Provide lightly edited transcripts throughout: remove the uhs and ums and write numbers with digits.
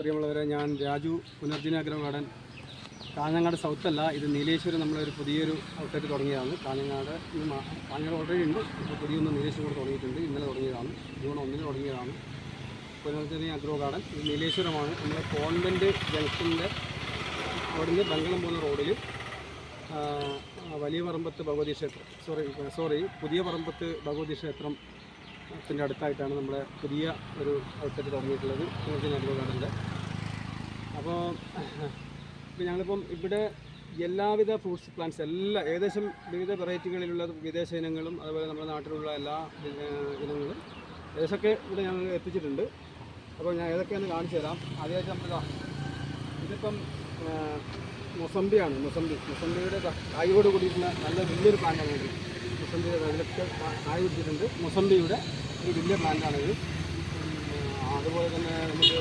പ്രിയമുള്ളവരെ, ഞാൻ Raju, Punarjani agro garden, Kanhangad സൗത്തല്ല, ഇത് നീലേശ്വരം നമ്മളൊരു പുതിയൊരു ഔട്ട്ലെറ്റ് തുടങ്ങിയതാണ്. കാഞ്ഞങ്ങാട് ഓൾറെഡി ഉണ്ട്, ഇപ്പോൾ പുതിയൊന്ന് നീലേശ്വരം കൂടെ തുടങ്ങിയിട്ടുണ്ട്. ഇന്നലെ തുടങ്ങിയതാണ്, ജൂൺ 1 തുടങ്ങിയതാണ് പുനർജനി അഗ്രോ ഗാർഡൻ. ഇത് നീലേശ്വരമാണ്. നമ്മുടെ കോൺവെൻറ്റ് ജംഗ്ഷനിലെ അവിടുന്ന് ബംഗളം പോകുന്ന റോഡിൽ വലിയ പറമ്പത്ത് ഭഗവതി ക്ഷേത്രം പുതിയ പറമ്പത്ത് ഭഗവതി ക്ഷേത്രത്തിൻ്റെ അടുത്തായിട്ടാണ് നമ്മുടെ പുതിയ ഒരു ഔട്ട്ലെറ്റ് തുടങ്ങിയിട്ടുള്ളത്, പുനർജനി അഗ്രോ ഗാർഡൻ്റെ. അപ്പോൾ ഞങ്ങളിപ്പം ഇവിടെ എല്ലാവിധ ഫ്രൂട്ട്സ് പ്ലാന്റ്സ് ഏകദേശം വിവിധ വെറൈറ്റികളിലുള്ള വിദേശ ഇനങ്ങളും അതുപോലെ നമ്മുടെ നാട്ടിലുള്ള എല്ലാ ഇനങ്ങളും ഏകദേശമൊക്കെ ഇവിടെ ഞങ്ങൾ എത്തിച്ചിട്ടുണ്ട്. അപ്പോൾ ഞാൻ ഏതൊക്കെയാണെന്ന് കാണിച്ചു തരാം. ആദ്യമായിട്ട് നമ്മളിതാ ഇതിപ്പം മൊസംബിയുടെ കായോട് കൂടിയിട്ടുള്ള നല്ല വലിയൊരു പ്ലാന്റാണ് ഇത്. മൊസംബിയുടെ അതിലൊക്കെ കായ് പിടിച്ചിട്ടുണ്ട്. മൊസംബിയുടെ ഒരു വലിയ പ്ലാന്റാണിത്. അതുപോലെ തന്നെ നമുക്ക്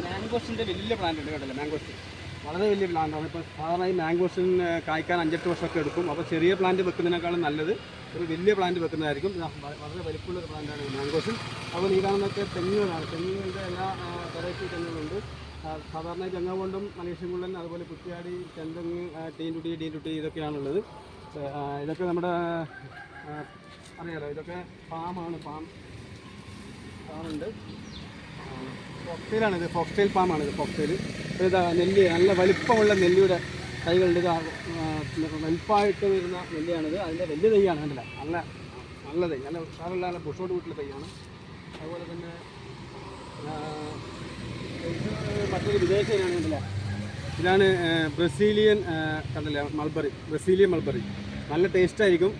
മാംഗോസ്റ്റിൻ്റെ വലിയ പ്ലാന്റ് ഉണ്ട്, കേട്ടല്ലേ? മാംഗോസ്റ്റിൻ വളരെ വലിയ പ്ലാന്റാണ്. ഇപ്പോൾ സാധാരണ ഈ മാംഗോസ്റ്റിൻ കായ്ക്കാൻ 5-8 വർഷമൊക്കെ എടുക്കും. അപ്പോൾ ചെറിയ പ്ലാന്റ് വെക്കുന്നതിനേക്കാളും നല്ലത് ഒരു വലിയ പ്ലാന്റ് വെക്കുന്നതായിരിക്കും. വളരെ വലിപ്പമുള്ളൊരു പ്ലാന്റാണ് മാംഗോസ്റ്റിൻ. അപ്പോൾ ഈ കാണുന്നതൊക്കെ തെങ്ങുകളാണ്. തെങ്ങുകളുടെ എല്ലാ വെറൈറ്റി തെങ്ങുകളുണ്ട്. സാധാരണ ജങ്ങാവണ്ടും മലേഷ്യൻ മുള്ളൻ, അതുപോലെ കുറ്റിയാടി, ചെന്തെങ്ങ്, ഡീൻടുട്ടി ഇതൊക്കെയാണുള്ളത്. ഇതൊക്കെ നമ്മുടെ അറിയാലോ, ഇതൊക്കെ ഫാമുണ്ട്. ഫോക്സ്റ്റൈലാണിത്, ഫോക്സ്റ്റൈൽ പാമാണിത്. ഫോക്സ്റ്റൈൽ ഇതാ നെല്ലി, നല്ല വലിപ്പമുള്ള നെല്ലിയുടെ തൈകളുണ്ട്. ഇത് വലിപ്പമായിട്ട് വരുന്ന നെല്ലിയാണിത്. അതിൻ്റെ വലിയ തൈയാണ്, കണ്ടില്ല? നല്ല തൈ, നല്ല ഉഷാറുള്ള നല്ല ബുഷോട് വീട്ടിലെ തൈയാണ്. അതുപോലെ തന്നെ മറ്റൊരു വിദേശ ഇനാണ്, കണ്ടില്ല? ഇതാണ് ബ്രസീലിയൻ, കണ്ടില്ല? Brazilian mulberry. നല്ല ടേസ്റ്റായിരിക്കും.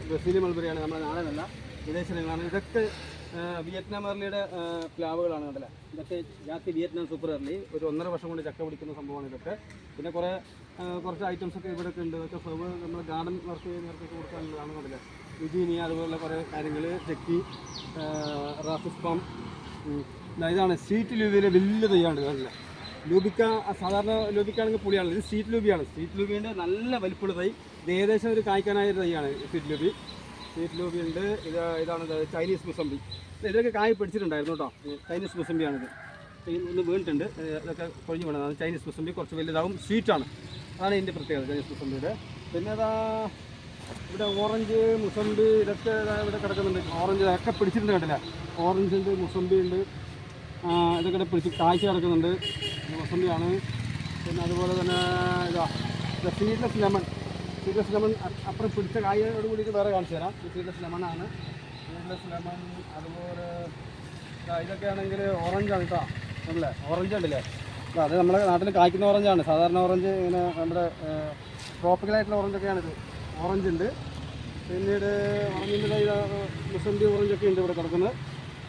ബ്രസീലിയൻ മൾബറിയാണ്, നമ്മുടെ നാടനല്ല, വിദേശ ഇനങ്ങളാണ്. ഇതൊക്കെ വിയറ്റ്നാം എർലിയുടെ പ്ലാവുകളാണ്, കണ്ടല്ലേ? ഇതൊക്കെ ജാതി വിയറ്റ്നാം സൂപ്പർ എർലി. ഒരു 1.5 വർഷം കൊണ്ട് ചക്ക പിടിക്കുന്ന സംഭവമാണ് ഇതൊക്കെ. പിന്നെ കുറച്ച് ഐറ്റംസൊക്കെ ഇവിടെയൊക്കെ ഉണ്ട്. ഇതൊക്കെ ഫ്ലവർ നമ്മൾ ഗാർഡൻ വർക്ക് ചെയ്യുന്നവർക്കൊക്കെ കൊടുക്കാനുള്ളതാണ്, കണ്ടല്ലേ? യുജീനിയ, അതുപോലുള്ള കുറേ കാര്യങ്ങൾ, ചെക്കി, റാഫിസ്പാം. ഇതാണ് സ്വീറ്റ് ലൂബിയിലെ വലിയ തൈയാണ്, കണ്ടില്ലേ? ലൂബിക്ക സാധാരണ ലൂബിക്കാണെങ്കിൽ പുളിയാണ്. ഇത് സ്വീറ്റ് ലൂബിയാണ്. സ്വീറ്റ് ലൂബിൻ്റെ നല്ല വലിപ്പമുള്ള തൈ. ഇത് ഏകദേശം ഒരു കായ്ക്കാനായ തൈയാണ് സ്വീറ്റ് ലൂബി ഉണ്ട്. ഇതാണ് ചൈനീസ് മുസംബി. ഇതൊക്കെ കായ് പിടിച്ചിട്ടുണ്ടായിരുന്നു കേട്ടോ. ചൈനീസ് മുസംബിയാണിത്. ഒന്ന് വീണിട്ടുണ്ട്, ഇതൊക്കെ കൊഴിഞ്ഞു വീണതാണ്. ചൈനീസ് മുസംബി കുറച്ച് വലുതാവും, സ്വീറ്റാണ്. അതാണ് ഇതിൻ്റെ പ്രത്യേകത ചൈനീസ് മുസംബിയുടെ. പിന്നെ ഇവിടെ ഓറഞ്ച്, മുസംബി ഇതൊക്കെ ഇവിടെ കിടക്കുന്നുണ്ട്. ഓറഞ്ച് ഒക്കെ പിടിച്ചിട്ടുണ്ട്, കണ്ടില്ല? ഓറഞ്ച് ഉണ്ട്, മുസംബി ഉണ്ട്. ഇതൊക്കെ പിടിച്ച് കായ്ച്ച കിടക്കുന്നുണ്ട്. മുസംബിയാണ്. പിന്നെ അതുപോലെ തന്നെ സീഡ്ലെസ് ലെമൺ അപ്പുറം പിടിച്ച കായോട് കൂടിയിട്ട് വേറെ കാണിച്ചു തരാം. സീഡ്ലെസ് ലെമണാണ്. അതുപോലെ ഇതൊക്കെ ആണെങ്കിൽ ഓറഞ്ചാണ് കേട്ടോ, അല്ലേ? ഓറഞ്ച് ഉണ്ടല്ലേ? അത് നമ്മുടെ നാട്ടിൽ കായ്ക്കുന്ന ഓറഞ്ചാണ്. സാധാരണ ഓറഞ്ച് ഇങ്ങനെ നമ്മുടെ ട്രോപ്പിക്കലായിട്ടുള്ള ഓറഞ്ചൊക്കെയാണിത്. ഓറഞ്ച് ഉണ്ട്. പിന്നീട് ഓറഞ്ചിൻ്റെ മുസംബി ഓറഞ്ചൊക്കെ ഉണ്ട് ഇവിടെ കിടക്കുന്നത്.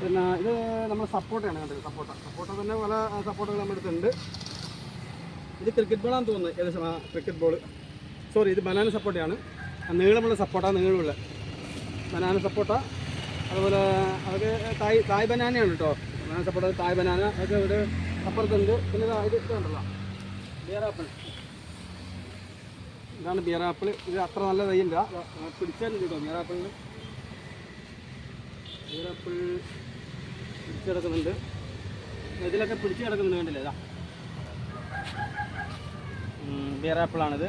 പിന്നെ ഇത് നമ്മൾ സപ്പോട്ടയാണ്, കണ്ടത്? സപ്പോട്ട തന്നെ പല സപ്പോട്ടകൾ നമ്മുടെ അടുത്തുണ്ട്. ഇത് ക്രിക്കറ്റ് ബോളാണെന്ന് തോന്നുന്നത്, ഏകദേശം ക്രിക്കറ്റ് ബോൾ. ഇത് ബനാന സപ്പോട്ടയാണ്. നീളമുള്ള സപ്പോട്ട, നീളമുള്ള ബനാന സപ്പോട്ട. അതുപോലെ അതൊക്കെ തായ് ബനാനയാണ് കേട്ടോ. ബനാന സപ്പോട്ട, തായ് ബനാന അതൊക്കെ ഇവിടെ അപ്പുറത്തുണ്ട്. പിന്നെ ഇത് ഉണ്ടല്ലോ, ബിയറാപ്പിൾ. ഇതാണ് ബിയറാപ്പിൾ. ഇത് അത്ര നല്ല തൈയില്ല, പിടിച്ചാലും കേട്ടോ. ബിയറാപ്പിൾ പിടിച്ച് കിടക്കുന്നുണ്ട്. ഇതിലൊക്കെ പിടിച്ച് കിടക്കുന്നുണ്ട്, കണ്ടില്ലേ? ബിയറാപ്പിളാണിത്.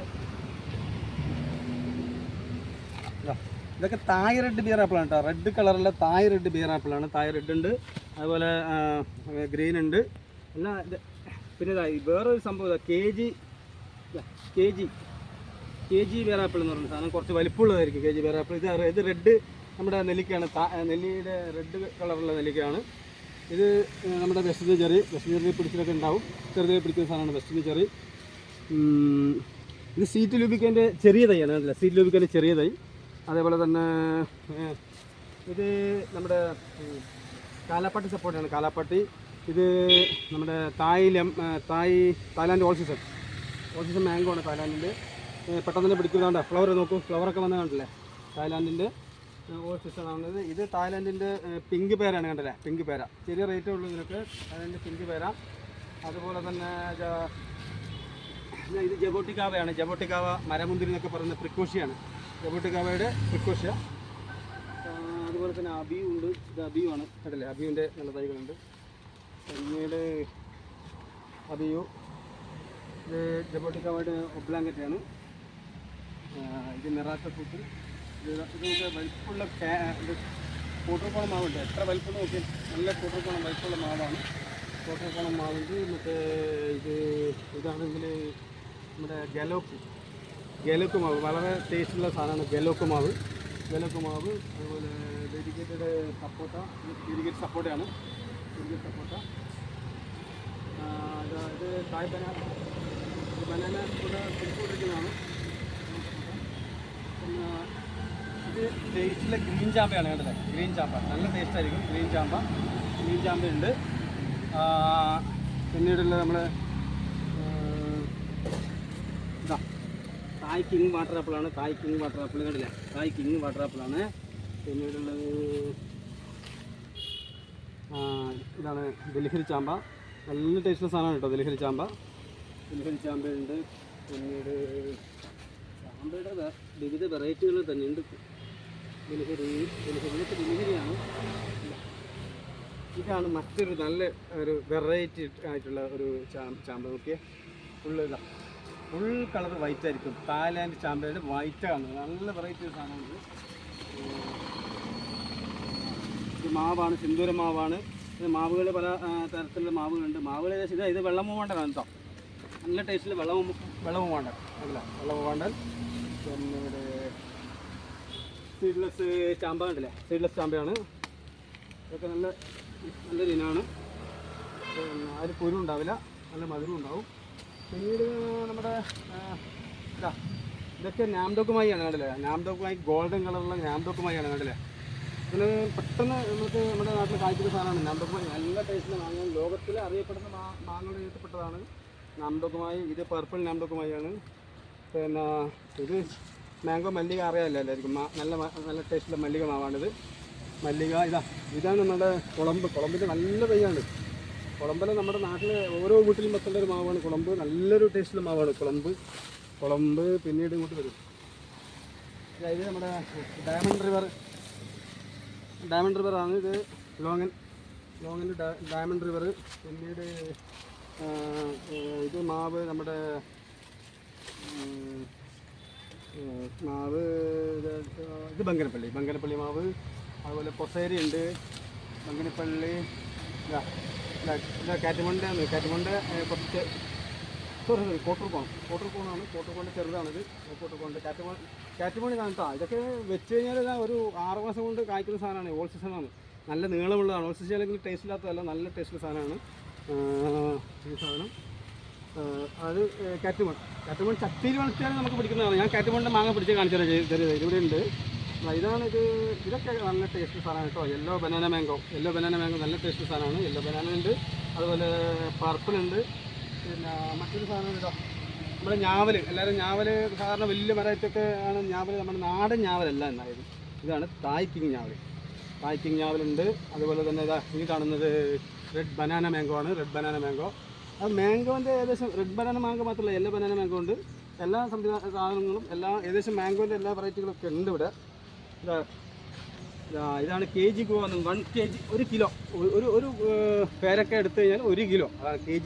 ഇതൊക്കെ തായ് റെഡ് ബിയർ ആപ്പിളാണ് കേട്ടോ. റെഡ് കളറുള്ള തായ് റെഡ് ബിയർ ആപ്പിളാണ്. തായ് റെഡ് ഉണ്ട്, അതുപോലെ ഗ്രീൻ ഉണ്ട് എല്ലാം. പിന്നെ വേറൊരു സംഭവം കെ ജി ബിയർ ആപ്പിൾ എന്ന് പറയുന്ന സാധനം കുറച്ച് വലിപ്പമുള്ളതായിരിക്കും. K G bear apple. ഇത് റെഡ് നമ്മുടെ നെല്ലിക്കയാണ്. നെല്ലിയുടെ റെഡ് കളറുള്ള നെല്ലിക്കയാണ്. ഇത് നമ്മുടെ വെസ്റ്റിന് ചെറി പിടിച്ചിട്ടൊക്കെ ഉണ്ടാവും. ചെറുതായി പിടിക്കുന്ന സാധനമാണ് വെസ്റ്റിന് ചെറി. ഇത് സീറ്റ് ലൂബിക്കൻ്റെ ചെറിയ തൈയാണ്, അല്ല? സീറ്റ് ലൂബിക്കൻ്റെ ചെറിയ തൈ. അതേപോലെ തന്നെ ഇത് നമ്മുടെ കാലാപ്പട്ടി സപ്പോർട്ടാണ്. കാലാപ്പട്ടി ഇത് നമ്മുടെ തായ്ലാൻഡ് ഓൾ സീസൺ മാംഗോ ആണ് തായ്ലാൻഡിൻ്റെ. പെട്ടെന്ന് തന്നെ പിടിക്കുന്നതാണ്. ഫ്ലവർ നോക്കൂ, ഫ്ലവറൊക്കെ വന്ന് കണ്ടില്ലേ? തായ്ലാൻഡിൻ്റെ ഓൾ സീസൺ ആണത്. ഇത് തായ്ലാൻഡിൻ്റെ പിങ്ക് പേരാണ്, കണ്ടില്ലേ? പിങ്ക് പേര. ചെറിയ റേറ്റേ ഉള്ളൂ ഇതിനൊക്കെ. തായ്ലാൻഡിൻ്റെ പിങ്ക് പേര. അതുപോലെ തന്നെ ഇത് ജബോട്ടിക്കാവയാണ്. ജബോട്ടിക്കാവ മരമുന്തിരി എന്നൊക്കെ പറയുന്ന പ്രിക്കോഷ്യയാണ്. ജബോട്ടിക്കാവയുടെ പ്രിക്കോഷ്യ. അതുപോലെ അതുപോലെ തന്നെ അബിയു ഉണ്ട്. ഇത് അബിയുമാണ് കണ്ടില്ലേ, അബിയുവിൻ്റെ നല്ല തൈകളുണ്ട്. പിന്നീട് അബിയു, ഇത് ജബോട്ടിക്കാവായിട്ട് ഒബ്ലാങ്കറ്റാണ്. ഇത് മെറാത്ത ഫ്രൂട്ട്. ഇത് നമുക്ക് വലിപ്പമുള്ള കൂട്ടർക്കോണം മാവുണ്ട്. എത്ര വലിപ്പം നോക്കി, നല്ല കൂട്ടർക്കോണം വലിപ്പമുള്ള മാവാണ്. കൂട്ടർക്കോണം മാവുണ്ട്. മറ്റേ ഇതാണെങ്കിൽ നമ്മുടെ ഗലോക്ക് മാവ്, വളരെ ടേസ്റ്റുള്ള സാധനമാണ് ഗലോക്ക് മാവ്. അതുപോലെ ഡെഡിക്കേറ്റഡ് സപ്പോട്ട, ഡെഡിക്കേറ്റഡ് സപ്പോട്ടയാണ്. ഇത് തായ് ബനാന കൂടെ പിടിച്ചുകൊണ്ടിരിക്കുന്നതാണ്. പിന്നെ ഇത് ടേസ്റ്റിലെ ഗ്രീൻ ചാമ്പയാണ് കണ്ടല്ലേ, ഗ്രീൻ ചാമ്പ നല്ല ടേസ്റ്റായിരിക്കും. ഗ്രീൻ ചാമ്പയുണ്ട്. പിന്നീടുള്ള നമ്മൾ ഇതാ തായ് കിങ് വാട്ടർ ആപ്പിളാണ്. കണ്ടില്ലേ, തായ് കിങ് വാട്ടർ ആപ്പിളാണ്. പിന്നീടുള്ളത് ഇതാണ് ഡെലിഹരി ചാമ്പ. നല്ല ടേസ്റ്റുള്ള സാധനമാണ് കേട്ടോ ഡെലിഹരി ചാമ്പയുണ്ട്. പിന്നീട് ചാമ്പയുടെ വിവിധ വെറൈറ്റികൾ തന്നെ ഉണ്ട്. ഡെലിഹരിയാണ്. ഇതാണ് മറ്റൊരു നല്ല ഒരു വെറൈറ്റി ആയിട്ടുള്ള ഒരു ചാമ്പ. നോക്കിയേ, ഫുൾ കളർ വൈറ്റ് ആയിരിക്കും. തായ്ലാൻഡ് ചാമ്പയുടെ വൈറ്റാണ്. നല്ല വെറൈറ്റി സാധനമുണ്ട്. ഇത് മാവാണ്, സിന്ദൂര മാവാണ്. ഇത് മാവുകൾ പല തരത്തിലുള്ള മാവുകളുണ്ട്. മാവുകൾ ഏകദേശം ഇത് വെള്ളമൂവാണ്ടനാണ് കേട്ടോ. നല്ല ടേസ്റ്റിൽ വെള്ളമൂവാണ്ടൻ അല്ല, വെള്ളമൂവാണ്ടൻ. പിന്നീട് സീഡ്ലെസ് ചാമ്പ കണ്ടില്ലേ, സീഡ്ലെസ് ചാമ്പയാണ്. ഇതൊക്കെ നല്ലൊരു ഇനമാണ്. പിന്നെ അതിൽ കുരു ഉണ്ടാവില്ല, നല്ല മധുരം ഉണ്ടാവും. പിന്നീട് നമ്മുടെ ഇതൊക്കെ നാംഡോക്കുമായിയാണ് കണ്ടില്ലേ, നാംഡോക്കുമായി ഗോൾഡൻ കളറുള്ള നാംഡോക്കുമായിയാണ് കണ്ടില്ലേ. ഇതിന് പെട്ടെന്ന് നമുക്ക് നമ്മുടെ നാട്ടിൽ കായ്ക്കുന്ന സാധനമാണ് നാംഡോക്കുമായി. നല്ല ടേസ്റ്റിൽ മാങ്ങ, ലോകത്തിൽ അറിയപ്പെടുന്ന മാങ്ങയുടെ ഇഷ്ടപ്പെട്ടതാണ് നാംഡോക്കുമായി. ഇത് പർപ്പിൾ നാംഡോക്കുമായിയാണ്. പിന്നെ ഇത് മാംഗോ മല്ലിക അറിയാമല്ലോ എല്ലാവർക്കും. നല്ല ടേസ്റ്റുള്ള മല്ലിക മാവാണിത്. ഇതാണ് നമ്മുടെ കുളമ്പിൻ്റെ നല്ല തൈയാണ്. കുളമ്പല നമ്മുടെ നാട്ടിൽ ഓരോ വീട്ടിലും വെക്കേണ്ട ഒരു മാവാണ് കുളമ്പ്. നല്ലൊരു ടേസ്റ്റുള്ള മാവാണ് കുളമ്പ്. പിന്നീട് ഇങ്ങോട്ട് വരും. ഇത് നമ്മുടെ ഡയമണ്ട് റിവറാണ്. ഇത് ലോങ്ങൻ്റെ ഡയമണ്ട് റിവർ. പിന്നീട് ഇത് മാവ് നമ്മുടെ ഇത് ബങ്കനപ്പള്ളി മാവ്. അതുപോലെ പൊസേരി ഉണ്ട്, ബങ്കനപ്പള്ളി. കാറ്റുമണ്ട് കുറച്ച് കോട്ടർകോണാണ്. കോട്ടർകോണിൻ്റെ ചെറുതാണിത്. കാറ്റുമണി കേട്ടോ. ഇതൊക്കെ വെച്ച് കഴിഞ്ഞാൽ ഒരു 6 മാസം കൊണ്ട് കായ്ക്കുന്ന സാധനമാണ്. ഓൾ സീസണാണ്. നല്ല നീളമുള്ളതാണ്. ഓൾ സീസൺ അല്ലെങ്കിൽ ടേസ്റ്റ് ഇല്ലാത്തതല്ല, നല്ല ടേസ്റ്റുള്ള സാധനമാണ് ഈ സാധനം. അത് കാറ്റുമൺ ചട്ടിയിൽ വളർത്തിയാലും നമുക്ക് പിടിക്കുന്നതാണ്. ഞാൻ കാറ്റുമണിൻ്റെ മാങ്ങ പിടിച്ച് കാണിച്ചാൽ ചെറിയത് ഇവിടെ ഉണ്ട്. ഇതൊക്കെ നല്ല ടേസ്റ്റ് സാധനമാണ് കേട്ടോ. യെല്ലോ ബനാന മാംഗോ നല്ല ടേസ്റ്റ് സാധനമാണ്. യെല്ലോ ബനാന ഉണ്ട്, അതുപോലെ പർപ്പിളുണ്ട്. പിന്നെ മറ്റൊരു സാധനം കേട്ടോ, നമ്മുടെ ഞാവൽ. എല്ലാവരും ഞാവൽ സാധാരണ വലിയ മരത്തൊക്കെ ആണ് ഞാവൽ. നമ്മുടെ നാടൻ ഞാവലല്ല എന്നായത്. ഇതാണ് തായ് കിങ് ഞാവലുണ്ട്. അതുപോലെ തന്നെ ഈ കാണുന്നത് റെഡ് ബനാന മാംഗോ ആണ്. അത് മാംഗോൻ്റെ ഏകദേശം റെഡ് ബനാന മാംഗോ മാത്രമല്ല, യെല്ലോ ബനാന മാംഗോ ഉണ്ട്. എല്ലാ സാധനങ്ങളും ഏകദേശം മാംഗോൻ്റെ എല്ലാ വെറൈറ്റികളൊക്കെ ഉണ്ട് ഇവിടെ. ഇതാണ് KG ഗുവ. 1 kg 1 kilo. ഒരു പേരക്ക എടുത്തു കഴിഞ്ഞാൽ 1 കിലോ. അതാണ് KG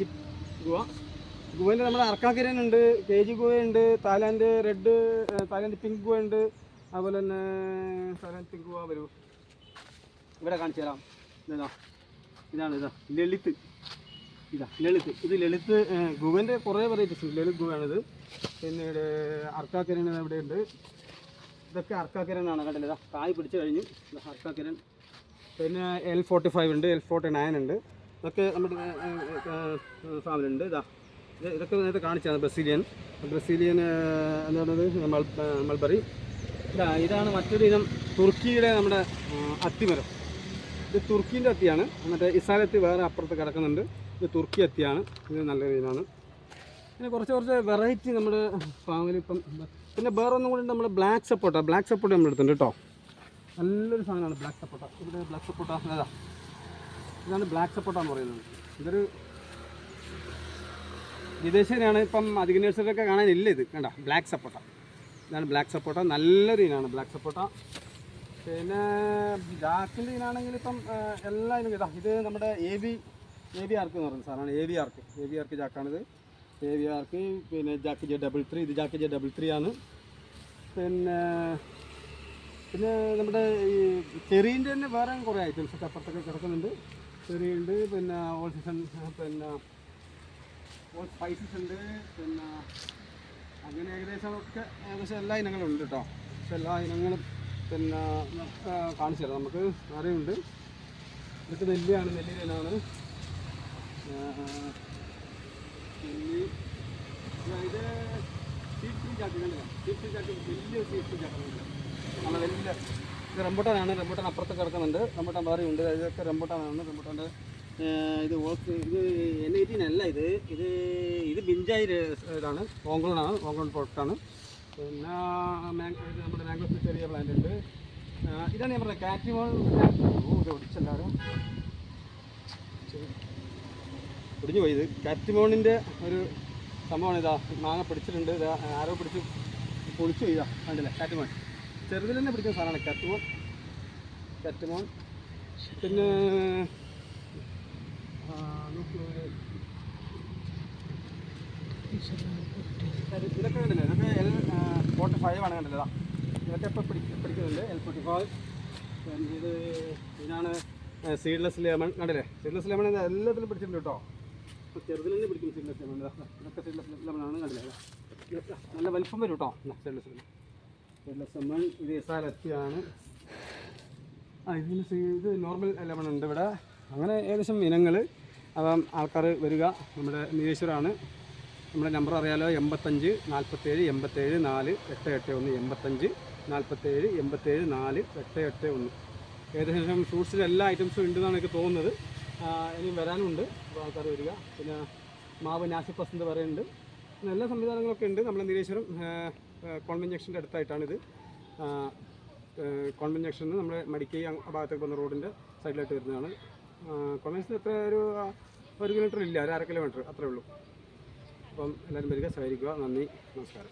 ഗുവേൻ്റെ നമ്മുടെ അർക്കാക്കിരനുണ്ട്, KG ഗുവയുണ്ട്, തായ്ലാൻഡ് പിങ്ക് ഗുവ ഉണ്ട്. അതുപോലെ തന്നെ തായ്ലാൻഡ് പിങ്ക് ഗുവ വരൂ, ഇവിടെ കാണിച്ചു തരാം. ഇതാണ് ലളിത്. ഇത് ലളിത് ഗുവൻ്റെ കുറേ വെറൈറ്റീസ് ഉണ്ട്. ലളിത് ഗുവയാണിത്. പിന്നീട് അർക്കാക്കിരൻ ഇവിടെയുണ്ട്. ഇതൊക്കെ അർക്കാക്കിരനാണ് കണ്ടില്ല. കായ് പിടിച്ചു കഴിഞ്ഞു. അർക്കാക്കിരൻ. പിന്നെ L45 ഉണ്ട്, L49 ഉണ്ട്. ഇതൊക്കെ നമ്മുടെ ഫാമിലുണ്ട്. ഇതൊക്കെ നേരത്തെ കാണിച്ചതാണ് ബ്രസീലിയൻ എന്താണത്, മൾബറി. ഇതാണ് മറ്റൊരു ഇനം, തുർക്കിയുടെ നമ്മുടെ അത്തിമരം. ഇത് തുർക്കീൻ്റെ അത്തിയാണ്. മറ്റേ ഇസാലത്തി വേറെ അപ്പുറത്ത് കിടക്കുന്നുണ്ട്. ഇത് തുർക്കി അത്തിയാണ്. ഇത് നല്ലൊരു ഇനമാണ്. പിന്നെ കുറച്ച് വെറൈറ്റി നമ്മുടെ ഫാമിലി ഇപ്പം. പിന്നെ വേറൊന്നും കൂടി നമ്മൾ ബ്ലാക്ക് സപ്പോട്ട നമ്മൾ എടുത്തിട്ടുണ്ട് കേട്ടോ. നല്ലൊരു സാധനമാണ് ബ്ലാക്ക് സപ്പോട്ട. ഇവിടെ ബ്ലാക്ക് സപ്പോട്ട ഇതാണ് ബ്ലാക്ക് സപ്പോട്ട എന്ന് പറയുന്നത്. ഇതൊരു വിദേശീയനാണ്. ഇപ്പം അധികം നഴ്സറിയൊക്കെ കാണാനില്ല. ഇത് കണ്ട ബ്ലാക്ക് സപ്പോട്ട. ഇതാണ് ബ്ലാക്ക് സപ്പോട്ട. നല്ലൊരു ഇനാണ് ബ്ലാക്ക് സപ്പോട്ട. പിന്നെ ജാക്കിൻ്റെ ഇതിനാണെങ്കിൽ ഇപ്പം എല്ലാ ഇനം ഇതാ ഇത് നമ്മുടെ എ ബി ആർക്ക് എന്ന് പറയുന്ന സാധനമാണ്. എ ബി ആർക്ക് ജാക്കാണിത്. എ ബി ആർക്ക് പിന്നെ ജാക്ക് J33 ഇത് ജാക്ക് J33 ആണ്. പിന്നെ നമ്മുടെ ഈ ചെറീൻ്റെ തന്നെ വേറെ കുറേ ഐറ്റംസ് ഒക്കെ അപ്പുറത്തൊക്കെ കിടക്കുന്നുണ്ട്. ചെറിയുണ്ട്, പിന്നെ ഓൾ സീസൺ, പിന്നെ ഓൾ സ്പൈസസ് ഉണ്ട്, പിന്നെ അങ്ങനെ ഏകദേശം എല്ലാ ഇനങ്ങളും ഉണ്ട് കേട്ടോ. പക്ഷെ എല്ലാ ഇനങ്ങളും പിന്നെ കാണിച്ചു തരാം. നമുക്ക് അറിയുണ്ട്. ഇതൊക്കെ നെല്ലിയാണ്, നെല്ലിനാണ്. പിന്നെ ഇത് സീറ്റ് ചാക്ക് കണ്ടില്ല, സീറ്റ് ചാക്ക് വലിയ സീറ്റ് ചാക്കുന്നുണ്ട്. നല്ല വലിയ ഇത് റംബൂട്ടാനാണ്. റംബൂട്ടാൻ അപ്പുറത്ത് കിടക്കുന്നുണ്ട്. റംബൂട്ടാൻ വേറെ ഉണ്ട്. ഇതൊക്കെ റംബൂട്ടാനാണ്. റംബൂട്ടാൻ്റെ ഇത് N18 അല്ല, ഇത് ബിഞ്ചായി ഇതാണ്. ഓങ്കളാണ്, ഓങ്കളൺ പ്രോഡക്റ്റാണ്. പിന്നെ ഇത് നമ്മുടെ മാംഗോസ് ചെറിയ പ്ലാന്റ് ഉണ്ട്. ഇതാണ് ഞാൻ പറഞ്ഞത് കാറ്റിമോൺ. ഇത് ഒടിച്ചെല്ലാവരും ഒടിഞ്ഞു പോയി. ഇത് കാറ്റിമോണിൻ്റെ ഒരു സംഭവമാണ്. ഇതാ മാങ്ങ പിടിച്ചിട്ടുണ്ട്. ഇതാ ആരോ പിടിച്ച് പൊളിച്ചു പോയതാ, കണ്ടില്ലേ? കാറ്റിമോൺ ചെറുതിൽ തന്നെ പിടിക്കുന്ന സാധനമാണ് കാറ്റിമോൺ. പിന്നെ ഇതൊക്കെ കണ്ടില്ലേ? ഇതൊക്കെ L45 ആണ്. കണ്ടില്ലേ? ഇതൊക്കെ ഇപ്പോൾ പിടിക്കുന്നുണ്ട് L45. ഇതിനാണ് സീഡ്ലെസ് ലെമൺ. കണ്ടില്ലേ? സീഡ്ലെസ് ലെമൺ എല്ലാത്തിലും പിടിച്ചിട്ടുണ്ട് കേട്ടോ. ഇപ്പോൾ ചെറുതിൽ തന്നെ പിടിക്കും സീഡ്ലെസ് ലെമൺ. ഇതൊക്കെ സീഡ്ലെസ് ലെമണാണ്. കണ്ടില്ലേ? നല്ല വലിപ്പം വരും കേട്ടോ സീഡ്ലെസ് ലെമൺ. ഇത് എസാലത്തിയാണ്. ഇത് നോർമൽ ലെമൺ ഉണ്ട് ഇവിടെ. അങ്ങനെ ഏകദേശം ഇനങ്ങൾ. അപ്പം ആൾക്കാർ വരിക. നമ്മുടെ നീലേശ്വരമാണ്. നമ്മുടെ നമ്പർ അറിയാലോ, 85 47 87 4 881. 85 47 87 4 881. ഏകദേശം ഫ്രൂട്ട്സിൻ്റെ എല്ലാ ഐറ്റംസും ഉണ്ടെന്നാണ് എനിക്ക് തോന്നുന്നത്. ഇനിയും വരാനുണ്ട്. അപ്പോൾ ആൾക്കാർ വരിക. പിന്നെ മാവ് നാസിപ്പസ് എന്ന് പറയുന്നുണ്ട്. പിന്നെ എല്ലാ സംവിധാനങ്ങളൊക്കെ ഉണ്ട്. നമ്മുടെ നീലേശ്വരം കോൺവെന്റ് ജംഗ്ഷൻ്റെ അടുത്തായിട്ടാണിത്. കോൺവെന്റ് ജംഗ്ഷനിൽ നിന്ന് നമ്മുടെ മടിക്കൈ ആ ഭാഗത്തേക്ക് വന്ന റോഡിൻ്റെ സൈഡിലായിട്ട് വരുന്നതാണ്. കോൺവെൻഷൻ എത്ര ഒരു 1 കിലോമീറ്റർ ഇല്ല, ഒരു 1/2 കിലോമീറ്റർ അത്രേ ഉള്ളൂ. അപ്പം എല്ലാവരും വരിക, സഹകരിക്കുക. നന്ദി, നമസ്കാരം.